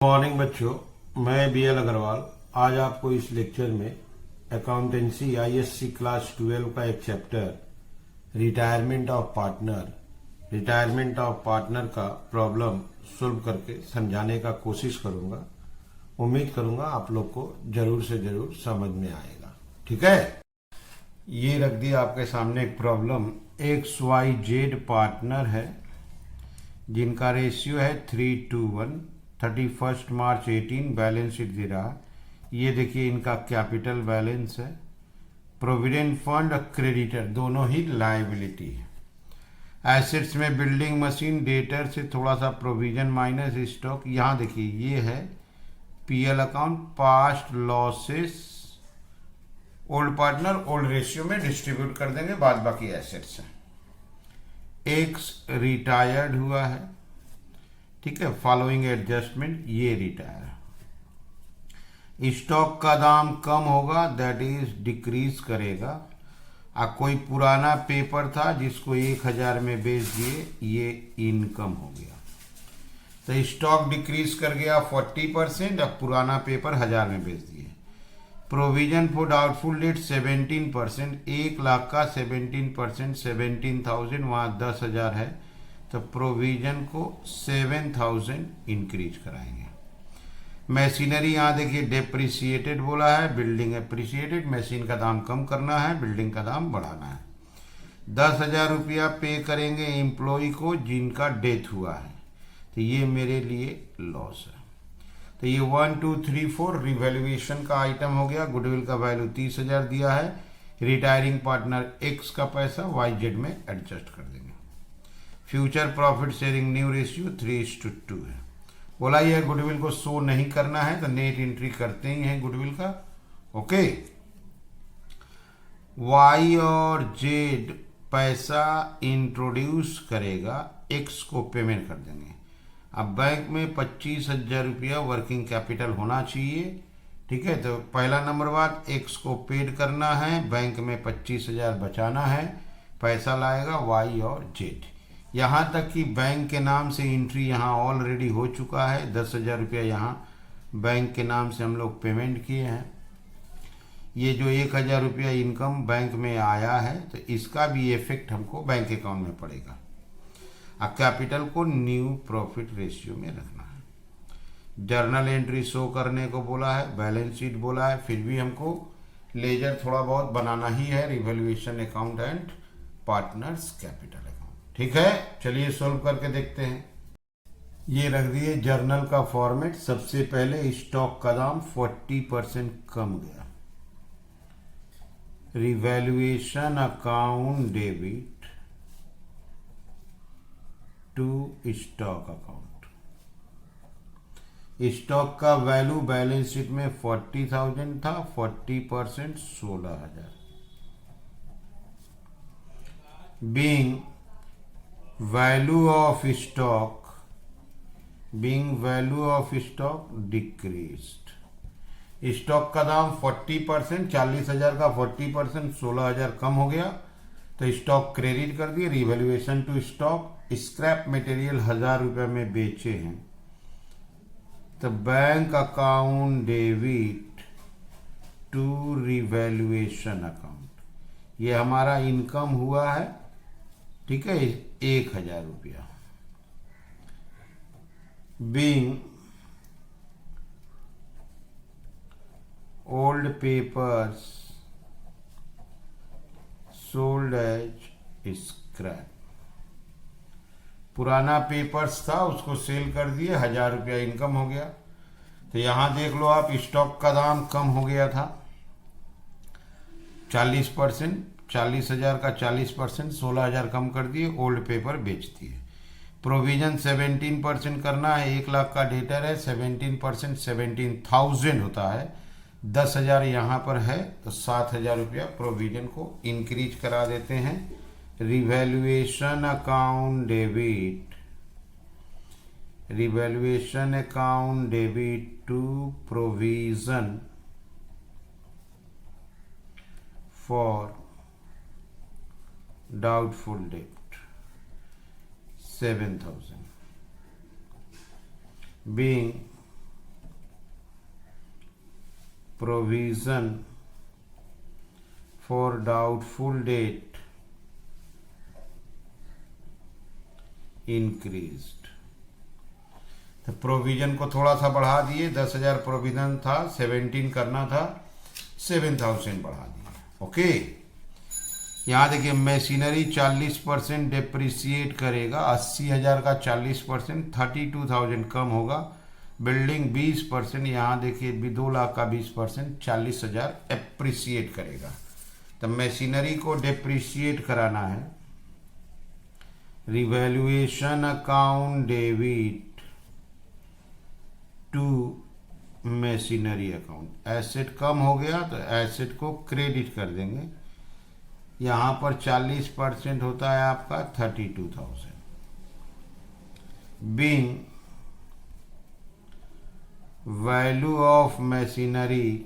Morning बच्चों, मैं BL Agarwal आज आपको इस लेक्चर में अकाउंटेंसी ISC क्लास 12 का एक चैप्टर रिटायरमेंट ऑफ पार्टनर का प्रॉब्लम सॉल्व करके समझाने का कोशिश करूंगा। उम्मीद करूंगा आप लोग को जरूर से जरूर समझ में आएगा। ठीक है, ये रख दिया आपके सामने एक प्रॉब्लम। XYZ पार्टनर है जिनका रेशियो है 3:1। 31 मार्च 18 बैलेंस शीट दे रहा। ये देखिए इनका कैपिटल बैलेंस है। प्रोविडेंट फंड और क्रेडिटर दोनों ही लायबिलिटी है। एसेट्स में बिल्डिंग मशीन, डेटर से थोड़ा सा प्रोविजन माइनस स्टॉक। यहाँ देखिए ये है PL account, past losses, old partner old ratio में डिस्ट्रीब्यूट कर देंगे, बाद बाकी एसेट्स है। एक्स रिटायर्ड हुआ है, ठीक है, फॉलोइंग एडजस्टमेंट ये रिटायर। स्टॉक का दाम कम होगा, दैट इज डिक्रीज करेगा। कोई पुराना पेपर था जिसको 1000 में बेच दिए, ये इनकम हो गया। तो स्टॉक डिक्रीज कर गया 40%, अब पुराना पेपर 1000 में बेच दिए। Provision for doubtful date 17%, 1 lakh का 17% 17,000, वहाँ 10,000 है तो प्रोविजन को 7,000 इंक्रीज कराएंगे। मशीनरी यहाँ देखिए डेप्रिसिएटेड बोला है, बिल्डिंग एप्रिसिएटेड। मशीन का दाम कम करना है, बिल्डिंग का दाम बढ़ाना है। 10,000 रुपया पे करेंगे एम्प्लॉय को जिनका डेथ हुआ है, तो ये मेरे लिए लॉस है। तो ये 1 2 3 4 रिवैल्यूएशन का आइटम हो गया। गुडविल का वैल्यू 30,000 दिया है। रिटायरिंग पार्टनर एक्स का पैसा YZ में एडजस्ट कर देंगे। Future profit sharing new ratio 3:2 है। बोला ये गुडविल को शो नहीं करना है तो नेट एंट्री करते ही हैं गुडविल का। ओके, Y और Z पैसा इंट्रोड्यूस करेगा, एक्स को पेमेंट कर देंगे। अब बैंक में 25,000 रुपया वर्किंग कैपिटल होना चाहिए, ठीक है। तो पहला नंबर बात, एक्स को पेड करना है, बैंक में 25,000 बचाना है, पैसा लाएगा Y और Z। यहाँ तक कि बैंक के नाम से एंट्री यहाँ ऑलरेडी हो चुका है। 10,000 रुपया यहाँ बैंक के नाम से हम लोग पेमेंट किए हैं। ये जो 1,000 रुपया इनकम बैंक में आया है तो इसका भी इफेक्ट हमको बैंक अकाउंट में पड़ेगा। अब कैपिटल को न्यू प्रॉफिट रेशियो में रखना है। जर्नल एंट्री शो करने को बोला है, बैलेंस शीट बोला है, फिर भी हमको लेजर थोड़ा बहुत बनाना ही है। Revaluation account and partners capital account, ठीक है। चलिए सॉल्व करके देखते हैं। ये रख दिए जर्नल का फॉर्मेट। सबसे पहले स्टॉक का दाम 40% कम गया। Revaluation account debit to stock account. Stock का वैल्यू बैलेंस शीट में 40,000 था, 40% 16,000। Being value of stock decreased. Stock का दाम 40%, 40,000 का 40% 16,000 कम हो गया तो स्टॉक क्रेडिट कर दिए। Revaluation to stock, scrap material 1,000 रुपये में बेचे हैं तो bank account debit to revaluation account. ये हमारा इनकम हुआ है, ठीक है, 1,000 रुपया। Being old papers sold as scrap. पुराना पेपर्स था उसको सेल कर दिए, 1,000 रुपया इनकम हो गया। तो यहां देख लो आप, स्टॉक का दाम कम हो गया था 40%, 40,000 का 40% 16,000 कम कर दिए, ओल्ड पेपर बेच दिए। प्रोविजन 17% करना है, 1 लाख का डेटर है, 17% 17,000 होता है। 10,000 यहाँ पर है तो 7,000 रुपया प्रोविजन को इंक्रीज करा देते हैं। Revaluation account debit to provision for doubtful debt 7,000 being provision for doubtful debt increased. तो प्रोविजन को थोड़ा सा बढ़ा दिए, 10,000 प्रोविजन था, 17 करना था, 7,000 बढ़ा दिए। ओके, यहाँ देखिए मशीनरी 40% डेप्रिसिएट करेगा, 80,000 का 40%, 32,000 कम होगा। बिल्डिंग 20%, यहाँ देखिए 2 लाख का 20%, 40,000 एप्रिसिएट करेगा। तो मशीनरी को डेप्रिसिएट कराना है। Revaluation account debit to machinery account. Asset कम हो गया तो एसेट को क्रेडिट कर देंगे। यहाँ पर 40% होता है आपका 32,000। Being value of machinery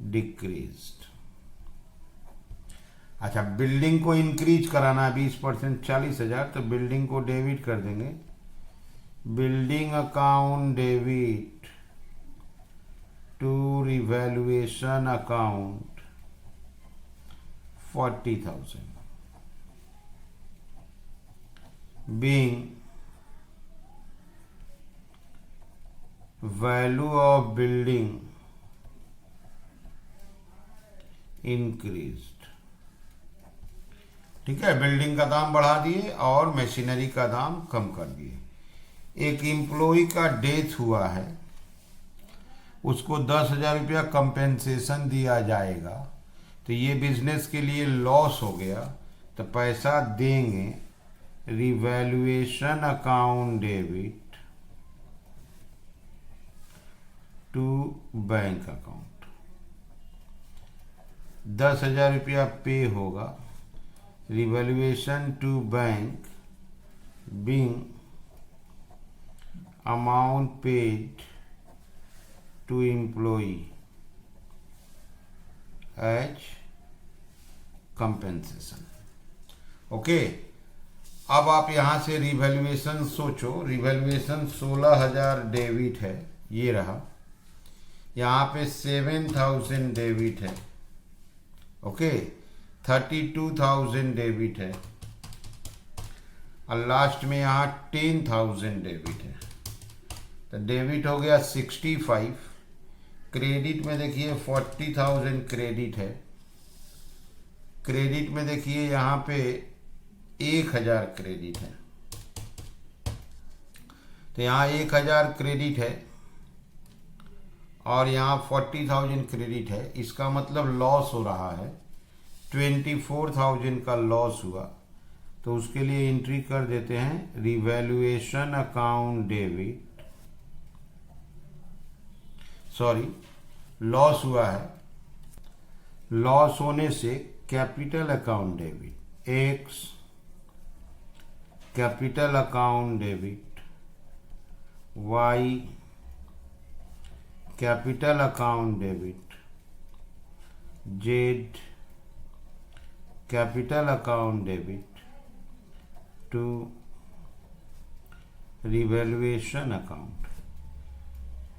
decreased. अच्छा, बिल्डिंग को इंक्रीज कराना है 20%, 40,000, तो बिल्डिंग को डेबिट कर देंगे। Building account debit to revaluation account 40,000। being value of building increased। ठीक है, बिल्डिंग का दाम बढ़ा दिए और मशीनरी का दाम कम कर दिए। एक एम्प्लॉय का डेथ हुआ है, उसको 10,000 रुपया कंपेंसेशन दिया जाएगा, तो ये बिजनेस के लिए लॉस हो गया, तो पैसा देंगे revaluation account debit to bank account. 10,000 रुपया पे होगा। Revaluation to bank being amount paid to employ as compensation. Okay, अब आप यहां से रिवैल्यूएशन सोचो। रिवैल्यूएशन 16,000 डेबिट है, ये रहा। यहाँ पे 7,000 डेबिट है। ओके, 32,000 डेबिट है, और लास्ट में यहाँ 10,000 डेबिट है। तो डेबिट हो गया 65। क्रेडिट में देखिए 40,000 क्रेडिट है। क्रेडिट में देखिए यहाँ पे 1,000 क्रेडिट है। तो यहाँ 1,000 क्रेडिट है और यहाँ 40,000 क्रेडिट है। इसका मतलब लॉस हो रहा है, 24,000 का लॉस हुआ। तो उसके लिए एंट्री कर देते हैं revaluation account debit, sorry loss हुआ है। लॉस होने से capital account debit, x capital account debit, Y capital account debit, Z capital account debit to revaluation account.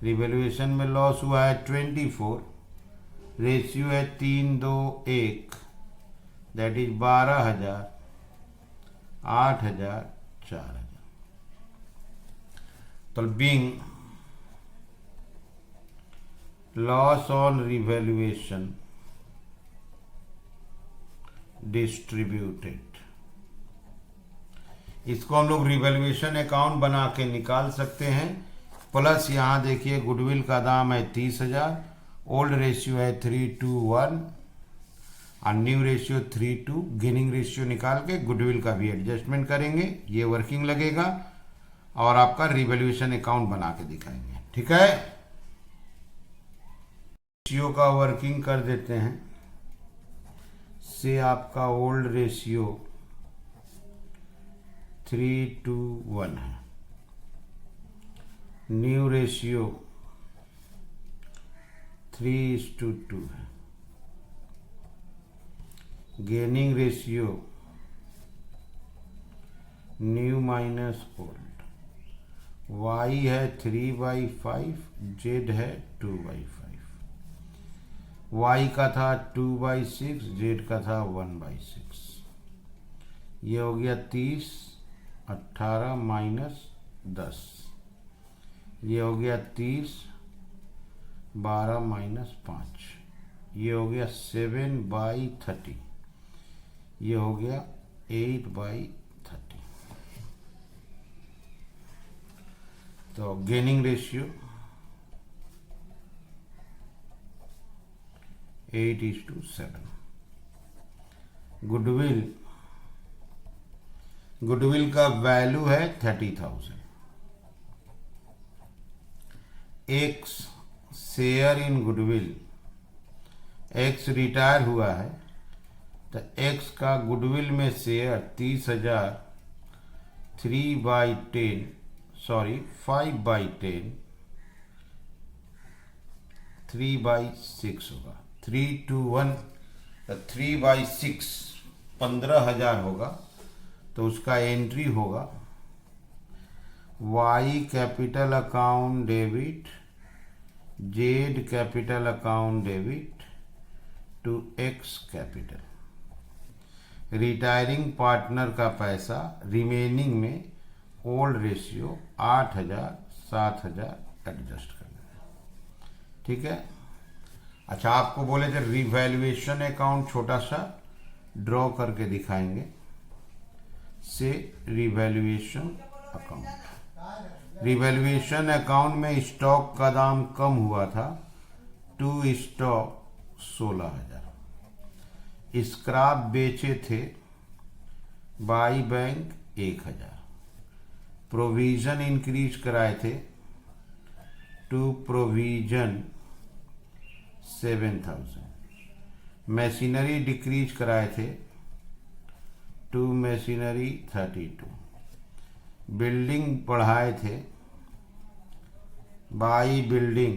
Revaluation में लॉस हुआ है 24, रेशियो है 3:2:1, दैट इज 12,000, 8,000, 4,000। तो being loss on revaluation distributed. इसको हम लोग रिवैल्यूएशन अकाउंट बना के निकाल सकते हैं। प्लस यहाँ देखिए गुडविल का दाम है 30,000, ओल्ड रेशियो है 3:1 और न्यू रेशियो 3:2। गेनिंग रेशियो निकाल के गुडविल का भी एडजस्टमेंट करेंगे, ये वर्किंग लगेगा और आपका रिवैल्यूएशन अकाउंट बना के दिखाएंगे। ठीक है, रेशियो का वर्किंग कर देते हैं। से आपका ओल्ड रेशियो 3:1 है, न्यू रेशियो 3:2 है, gaining ratio new minus old y है 3/5, z है 2/5। y का था 2/6, z का था 1/6। ये हो गया 30, 18 माइनस 10, ये हो गया 30, 12 माइनस 5, ये हो गया 7/30, ये हो गया 8/30। तो गेनिंग रेशियो 8:7। गुडविल का वैल्यू है 30,000। X share in goodwill, x retire हुआ है तो एक्स का गुडविल में शेयर 30,000 3/10, सॉरी 5/10, 3/6 होगा। 3 to 1 तो 3/6 15,000 होगा। तो उसका एंट्री होगा Y capital account debit, Z capital account debit to x capital. Retiring partner का पैसा रिमेनिंग में ओल्ड रेशियो 8,000 7,000 एडजस्ट करना है। ठीक है। अच्छा, आपको बोले थे रिवैल्यूएशन अकाउंट छोटा सा ड्रॉ करके दिखाएंगे। से रिवैल्यूएशन अकाउंट, रिवैल्यूएशन अकाउंट में स्टॉक का दाम कम हुआ था, टू स्टॉक 16,000। स्क्रैप बेचे थे बाई बैंक 1,000। प्रोविजन इंक्रीज कराए थे टू प्रोविजन 7,000। मशीनरी डिक्रीज कराए थे टू मशीनरी 32। बिल्डिंग बढ़ाए थे बाई बिल्डिंग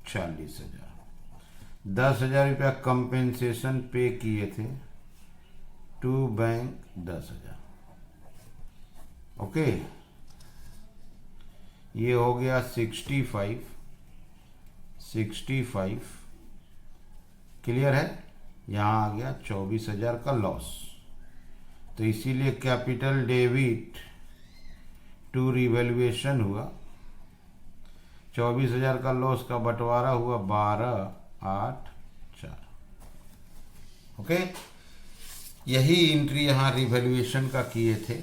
40,000। 10,000 रुपया कंपेंसेशन पे किए थे टू बैंक 10,000। ओके, ये हो गया 65। क्लियर है। यहाँ आ गया 24,000 का लॉस। तो इसीलिए कैपिटल डेबिट टू रिवैल्यूएशन हुआ। 24,000 का लॉस का बंटवारा हुआ 12, 8, 4। ओके, यही एंट्री यहाँ रिवैल्यूएशन का किए थे।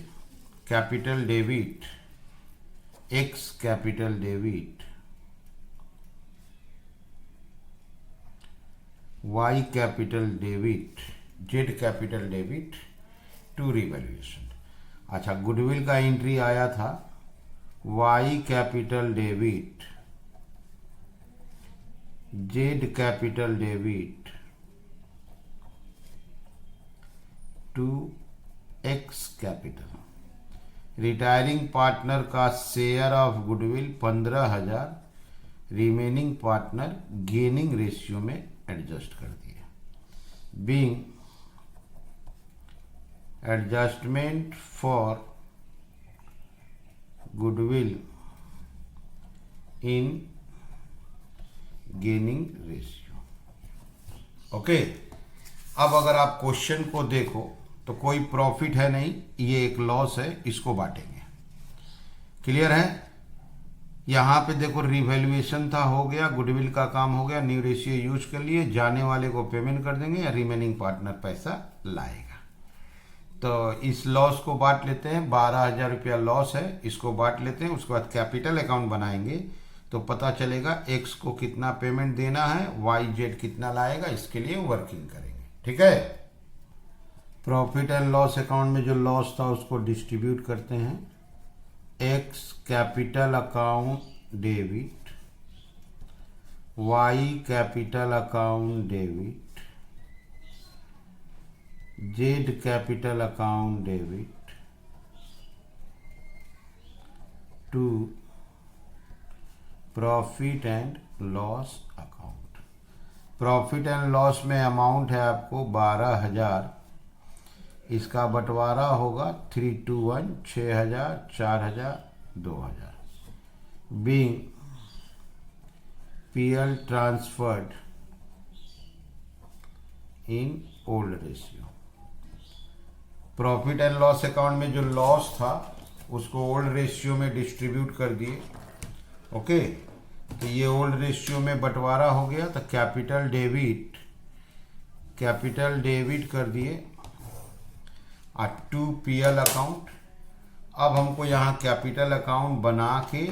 Capital debit x capital debit Y capital debit Z capital debit to revaluation. अच्छा, गुडविल का एंट्री आया था y capital debit Z capital debit to x capital. Retiring partner का share of goodwill 15,000, remaining partner gaining ratio में adjust कर दिया। Being adjustment for goodwill in gaining ratio. Okay, अब अगर आप क्वेश्चन को देखो तो कोई प्रॉफिट है नहीं, ये एक लॉस है, इसको बांटेंगे। क्लियर है। यहाँ पे देखो रिवैल्यूएशन था, हो गया, गुडविल का काम हो गया, न्यू रेशियो यूज कर लिए, जाने वाले को पेमेंट कर देंगे या रिमेनिंग पार्टनर पैसा लाएगा। तो इस लॉस को बांट लेते हैं। 12,000 रुपया लॉस है, इसको बांट लेते हैं। उसके बाद कैपिटल अकाउंट बनाएंगे तो पता चलेगा एक्स को कितना पेमेंट देना है, वाई जेड कितना लाएगा, इसके लिए वर्किंग करेंगे। ठीक है। प्रॉफिट एंड लॉस अकाउंट में जो लॉस था उसको डिस्ट्रीब्यूट करते हैं। X capital account debit Y capital account debit Z capital account debit to profit and loss account. Profit and loss में अमाउंट है आपको 12,000। इसका बंटवारा होगा 3 to 1, 6,000, 4,000, 2,000। being PL transferred in old ratio। Profit and loss account में जो loss था उसको ओल्ड रेशियो में डिस्ट्रीब्यूट कर दिए। ओके, तो ये ओल्ड रेशियो में बंटवारा हो गया, तो कैपिटल डेबिट कर दिए टू PL अकाउंट। अब हमको यहाँ कैपिटल अकाउंट बना के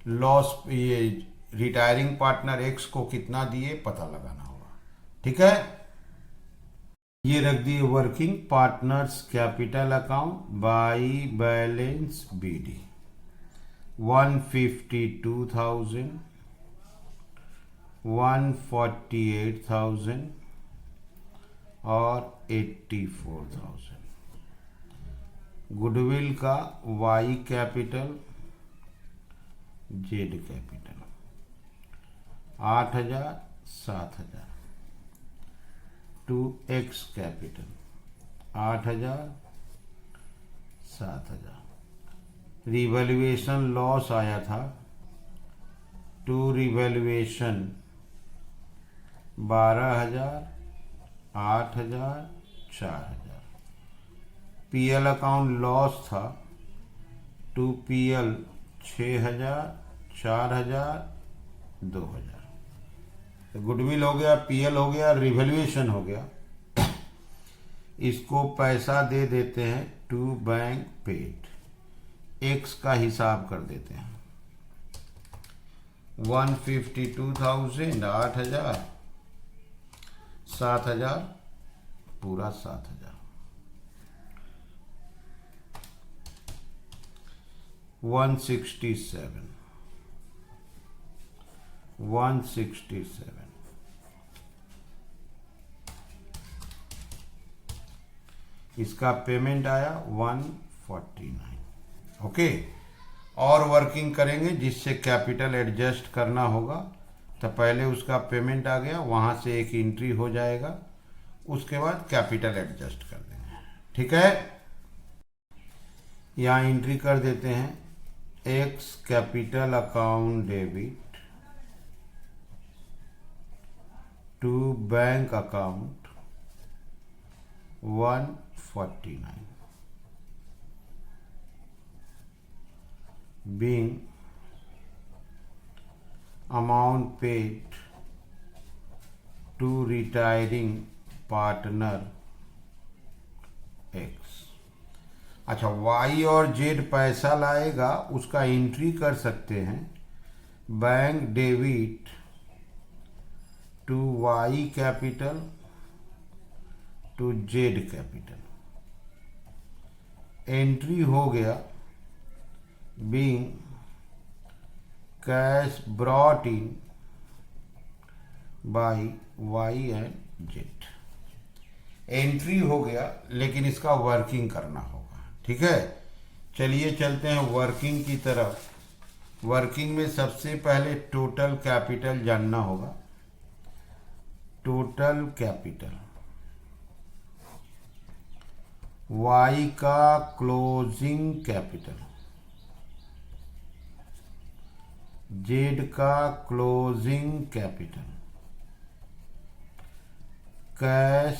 लॉस, ये रिटायरिंग पार्टनर एक्स को कितना दिए पता लगाना होगा। ठीक है, ये रख दिए working partners capital account by balance BD 152,000, 148,000 और 84,000। गुडविल का Y capital Z capital 8,000 7,000 to X capital 8,000 7,000। Revaluation loss आया था to revaluation 12,000 8,000 4,000। PL account loss था टू PL 6,000 4,000 2,000। तो गुडविल हो गया, PL हो गया, रिवैल्यूएशन हो गया। इसको पैसा दे देते हैं टू बैंक पेड, एक्स का हिसाब कर देते हैं। 152,000 8,000 7,000 पूरा 7,000। 167 इसका पेमेंट आया 149। ओके, और वर्किंग करेंगे जिससे कैपिटल एडजस्ट करना होगा। तो पहले उसका पेमेंट आ गया, वहाँ से एक एंट्री हो जाएगा, उसके बाद कैपिटल एडजस्ट कर देंगे। ठीक है, यहाँ एंट्री कर देते हैं X capital account debit to bank account 149 being amount paid to retiring partner X। अच्छा, Y और Z पैसा लाएगा, उसका एंट्री कर सकते हैं bank debit to Y capital to Z capital. Entry हो गया being cash brought in by Y and Z। Entry हो गया, लेकिन इसका वर्किंग करना होगा। ठीक है, चलिए चलते हैं वर्किंग की तरफ। वर्किंग में सबसे पहले टोटल कैपिटल जानना होगा। टोटल कैपिटल Y का क्लोजिंग कैपिटल, Z का closing capital, cash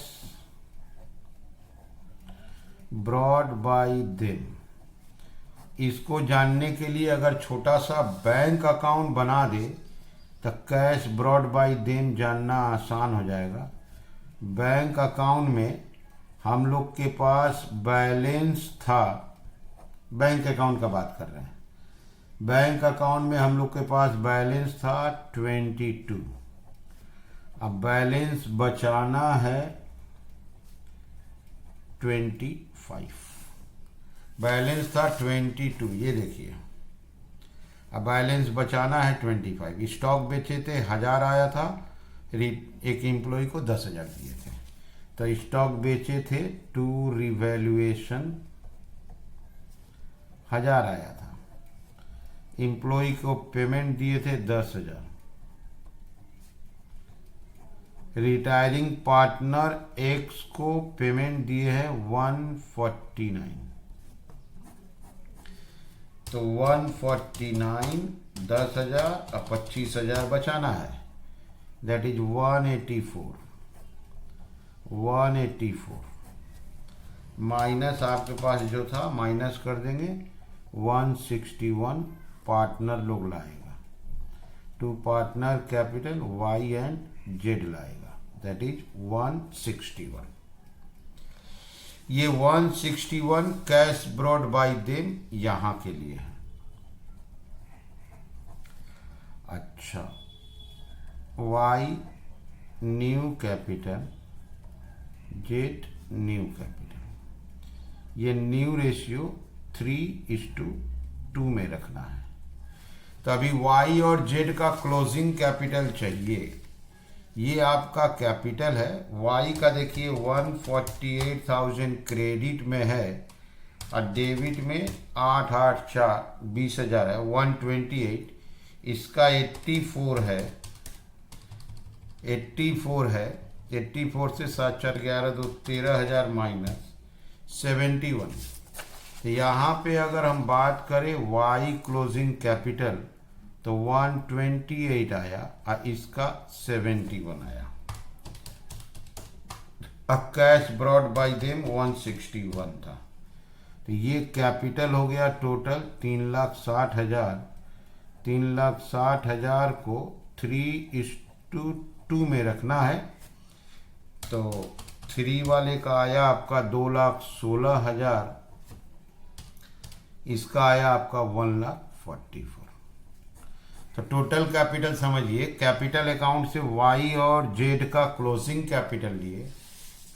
brought by them. इसको जानने के लिए अगर छोटा सा बैंक अकाउंट बना दे तो कैश ब्रॉड बाय देम जानना आसान हो जाएगा। बैंक अकाउंट में हम लोग के पास बैलेंस था, बैंक अकाउंट का बात कर रहे हैं, बैंक अकाउंट में हम लोग के पास बैलेंस था 22। अब बैलेंस बचाना है 25। बैलेंस था 22, ये देखिए, अब बैलेंस बचाना है 25। स्टॉक बेचे थे 1,000 आया था, एक एम्प्लॉय को 10,000 दिए थे, तो स्टॉक बेचे थे टू रिवैल्यूएशन 1,000 आया था, एम्प्लॉय को पेमेंट दिए थे 10,000। रिटायरिंग पार्टनर एक्स को पेमेंट दिए हैं 149। तो 149, 10,000 और 25,000 बचाना है, दैट इज 184 माइनस आपके पास जो था माइनस कर देंगे 161 पार्टनर लोग लाएगा, to partner capital Y and Z लाएगा, दैट इज 161। ये 161 कैश ब्रॉड बाय देम यहां के लिए है। अच्छा, Y new capital, Z new capital, ये न्यू रेशियो 3:2 में रखना है। तो अभी y और z का क्लोजिंग कैपिटल चाहिए। ये आपका कैपिटल है, y का देखिए 148,000 क्रेडिट में है और डेबिट में 884 20,000 है, 128, इसका 84 है, 84 है, 84 से 7 4 11 2 13,000 माइनस 71। तो यहाँ पे अगर हम बात करें वाई क्लोजिंग कैपिटल तो 128 आया और इसका 71 आया। अब कैश ब्रॉड बाय देम 161 था, तो ये कैपिटल हो गया टोटल 3,60,000। 3,60,000 को 3:2 में रखना है, तो 3 वाले का आया आपका 2,16,000, इसका आया आपका 1,44,000। तो टोटल कैपिटल समझिए, कैपिटल अकाउंट से वाई और जेड का क्लोजिंग कैपिटल लिए,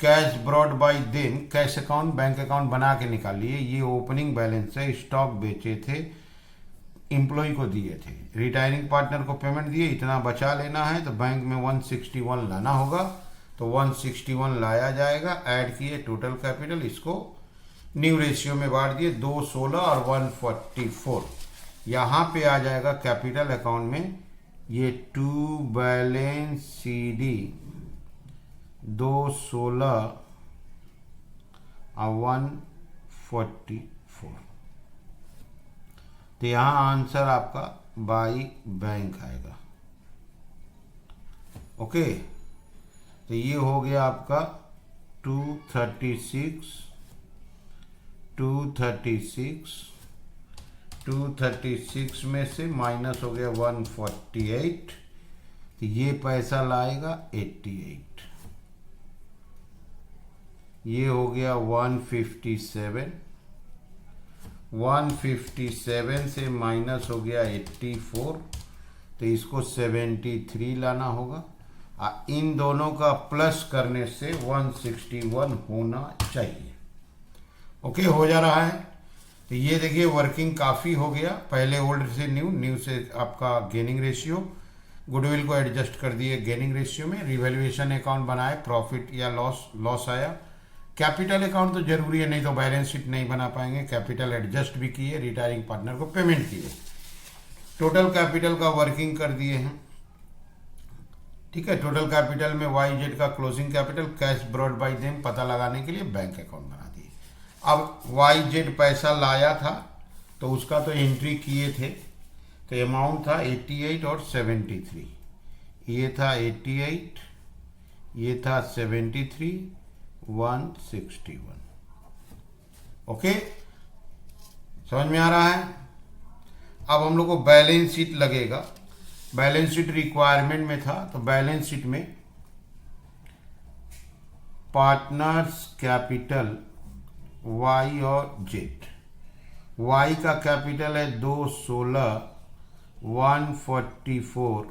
cash brought by them, cash account bank account बना के निकालिए, ये ओपनिंग बैलेंस है, स्टॉक बेचे थे, एम्प्लॉय को दिए थे, रिटायरिंग पार्टनर को पेमेंट दिए, इतना बचा लेना है, तो बैंक में 161 लाना होगा, तो 161 लाया जाएगा, ऐड किए टोटल कैपिटल, इसको न्यू रेशियो में बांट दिए, 216 और 144, यहाँ पे आ जाएगा कैपिटल अकाउंट में ये टू बैलेंस सी डी 216 और 144। तो यहाँ आंसर आपका बाई बैंक आएगा। ओके, तो ये हो गया आपका 236 में से माइनस हो गया 148, तो ये पैसा लाएगा 88, ये हो गया 157 से माइनस हो गया 84, तो इसको 73 लाना होगा, इन दोनों का प्लस करने से 161 होना चाहिए। ओके, हो जा रहा है। तो ये देखिए वर्किंग काफ़ी हो गया, पहले ओल्ड से न्यू, न्यू से आपका गेनिंग रेशियो, गुडविल को एडजस्ट कर दिए गेनिंग रेशियो में, रिवैल्यूएशन अकाउंट बनाए, प्रॉफिट या लॉस आया, कैपिटल अकाउंट तो जरूरी है, नहीं तो बैलेंस शीट नहीं बना पाएंगे, कैपिटल एडजस्ट भी किए, रिटायरिंग पार्टनर को पेमेंट किए, टोटल कैपिटल का वर्किंग कर दिए हैं। ठीक है, टोटल कैपिटल में वाई जेड का closing capital, cash brought by them पता लगाने के लिए बैंक अकाउंट बना दिए। अब वाई जेड पैसा लाया था तो उसका तो एंट्री किए थे, तो अमाउंट था 88 और 73, ये था 88, ये था 73, 161। ओके, समझ में आ रहा है। अब हम लोग को बैलेंस शीट लगेगा, बैलेंस शीट रिक्वायरमेंट में था, तो बैलेंस शीट में पार्टनर्स कैपिटल वाई और जेड, वाई का कैपिटल है 216, 144,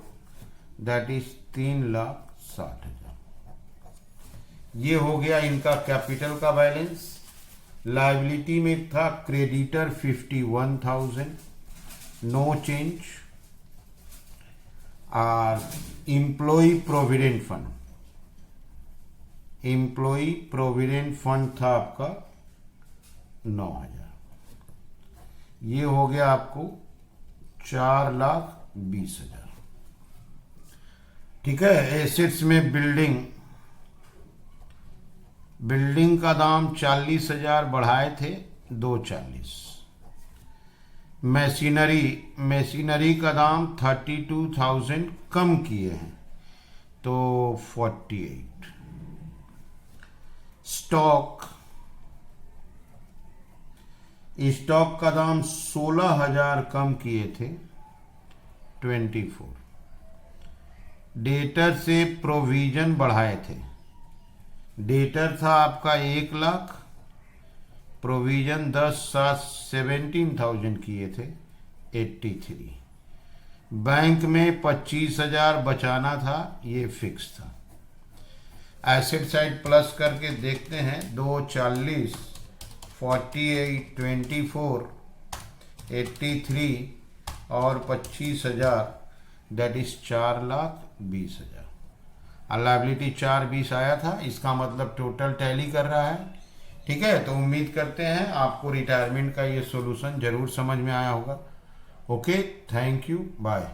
दैट इज 3,60,000, ये हो गया इनका कैपिटल का बैलेंस। लायबिलिटी में था क्रेडिटर 51,000, नो चेंज, और एम्प्लॉय प्रोविडेंट फंड था आपका 9,000, ये हो गया आपको 4,20,000। ठीक है, एसेट्स में बिल्डिंग का दाम 40,000 बढ़ाए थे 240, मशीनरी का दाम 32,000 कम किए हैं तो 48। स्टॉक का दाम 16,000 कम किए थे 24। डेटर से प्रोविजन बढ़ाए थे। डेटर था आपका 1,00,000, प्रोविजन 17,000 किए थे 83। बैंक में 25,000 बचाना था, ये फिक्स था। एसेट साइड प्लस करके देखते हैं। 240, 48, 24, 83 और 25,000, दैट इज 4,20,000। लायबिलिटी 4,20 आया था, इसका मतलब टोटल टैली कर रहा है। ठीक है, तो उम्मीद करते हैं आपको रिटायरमेंट का ये सॉल्यूशन जरूर समझ में आया होगा। Okay, thank you, bye.